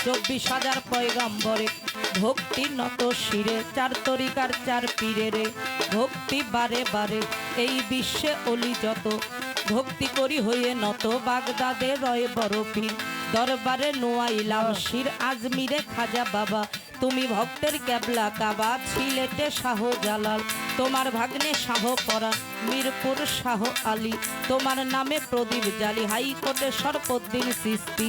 24,000 পয়গম্বরে ভক্তি নত শিরে, 4 তরিকার 4 পীরে রে ভক্তি বারে বারে। এই বিশ্বে অলি যত ভক্তি করি হয়ে নত, বাগদাদে রয় বড় পীর, দরবারে নোয়াইলাম শির, আজমিরে খাজা বাবা। তুমি ভক্তের ক্যাবলা কাবা, সিলেটে শাহ জালাল, তোমার ভাগ্নে শাহ পরা, মিরপুর শাহ আলী, তোমার নামে প্রদীপ জালি, হাইকোর্টে সরপদ্দিন সিস্তি,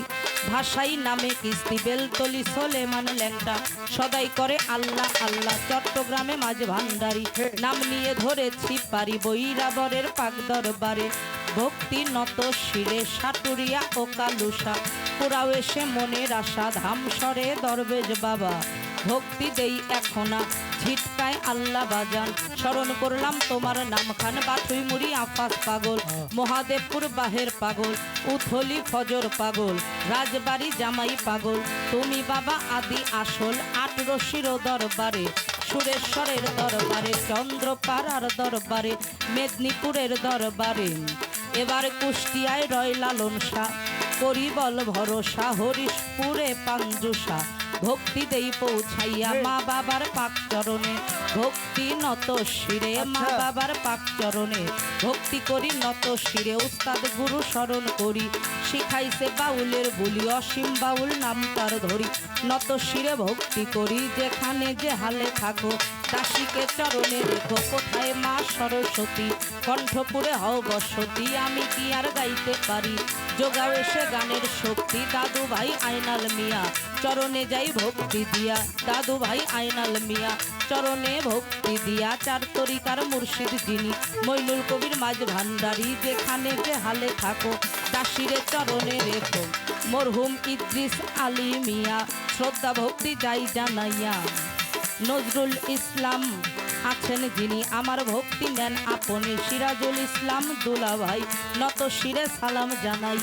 ভাষাই নামে কিস্তি, বেলতলি সোলেমান ল্যাংটা, সদাই করে আল্লাহ আল্লাহ, চট্টগ্রামে মাঝ ভান্ডারি, নাম নিয়ে ধরেছি পারি, বৈরাবরের পাক দরবারে ভক্তি নত শিরে, সাটুরিয়া ও কালুসা, পুরাও এসে মনের আশা, ধামসরে দরবেশ বাবা ভক্তি দেই এখনা, ঝিটকায় আল্লাহ বাজান, স্মরণ করলাম তোমার নাম খান, বাথুই মুড়ি আফাস পাগল, মহাদেবপুর বাহের পাগল, উথলি ফজর পাগল, রাজবাড়ি জামাই পাগল, তুমি বাবা আদি আসল, 8 রশির দরবারে, সুরেশ্বরের দরবারে, চন্দ্রপাড়ার দরবারে, মেদিনীপুরের দরবারে, এবার কুষ্টিয়ায় রয় লালন শাহ, করি বল ভরসা, হরিশপুরে পাঞ্জুসা, ভক্তি দেই পৌঁছাইয়া মা বাবার পাক চরণে, ভক্তি নত শিরে, মা বাবার পাক চরণে ভক্তি করি নত শিরে, উস্তাদ গুরু স্মরণ করি, শিখাইছে বাউলের বুলি, অসীম বাউল নাম তার ধরি, নত শিরে ভক্তি করি, যেখানে যে হালে থাকো দাসীকে চরণে রেখো, কোথায় মা সরস্বতী কণ্ঠপুরে হও বসতি, আমি কি আর গাইতে পারি, যোগাও এসে গানের শক্তি, দাদু ভাই আইনাল মিয়া চরণে যাই ভক্তি দিয়া, দাদু ভাই আইনাল মিয়া চরণে ভক্তি দিয়া, 4 তরিকার মুর্শিদ যিনি, মইনুল কবির মাঝ ভান্ডারি, যেখানে যে হালে থাকো দাসীরে চরণে রেখো, মরহুম ইদ্রিস আলী মিয়া শ্রদ্ধা ভক্তি যাই জানাইয়া, নজরুল ইসলাম আছেন যিনি, আমার ভক্তি নেন আপনি, সিরাজুল ইসলাম দুলা ভাই নত শিরে সালাম জানাই,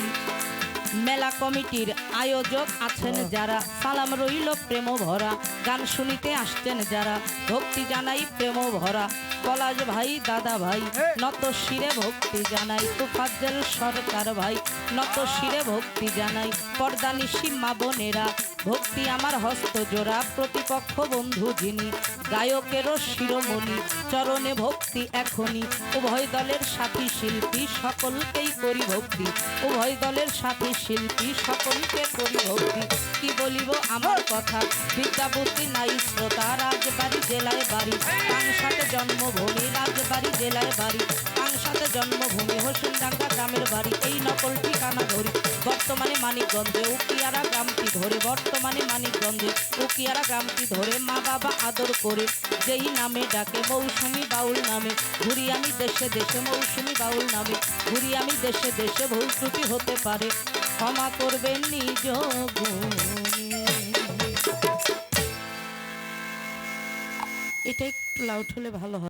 মেলা কমিটির আয়োজক আছেন যারা, সালাম রইল প্রেম ভরা, গান শুনিতে আসছেন যারা, ভক্তি জানাই প্রেম ভরা, পলাশ ভাই দাদা ভাই নত শিরে ভক্তি জানাই, তুফাজ্জল সরকার ভাই নত শিরে ভক্তি জানাই, পর্দানিশি মা বোনেরা ভক্তি আমার হস্ত জোড়া, প্রতিপক্ষ বন্ধু যিনি, গায়কেরও শিরোমণি চরণে ভক্তি এখনই, উভয় দলের সাথী শিল্পী সকলকেই করি ভক্তি, উভয় দলের সাথী শিল্পী সকলকে করি ভক্তি, কি বলিব আমার কথা, বিদ্যাপতি নাই শ্রোতা, রাজবাড়ি জেলায় বাড়ি, কাংসাতে জন্মভূমি, রাজবাড়ি জেলায় বাড়ি, কাংসাতে জন্মভূমি, হোসেনডাঙ্গা গ্রামের বাড়ি, এই নকল ঠিকানা ধরি, বর্তমানে মানিকগঞ্জে, উকিয়ারা গ্রামটি ধরে, বর্তমানে মানিকগঞ্জে উকিয়ারা গ্রামটি ধরে, মা বাবা আদর করে যেই নামে ডাকে, মৌসুমী বাউল নামে ঘুরি আমি দেশে দেশে, মৌসুমী বাউল নামে ঘুরি আমি দেশে দেশে, ভুল ত্রুটি হতে পারে ক্ষমা করবেন নিজ গুণে। এটা একটু লাউড হলে ভালো হয়।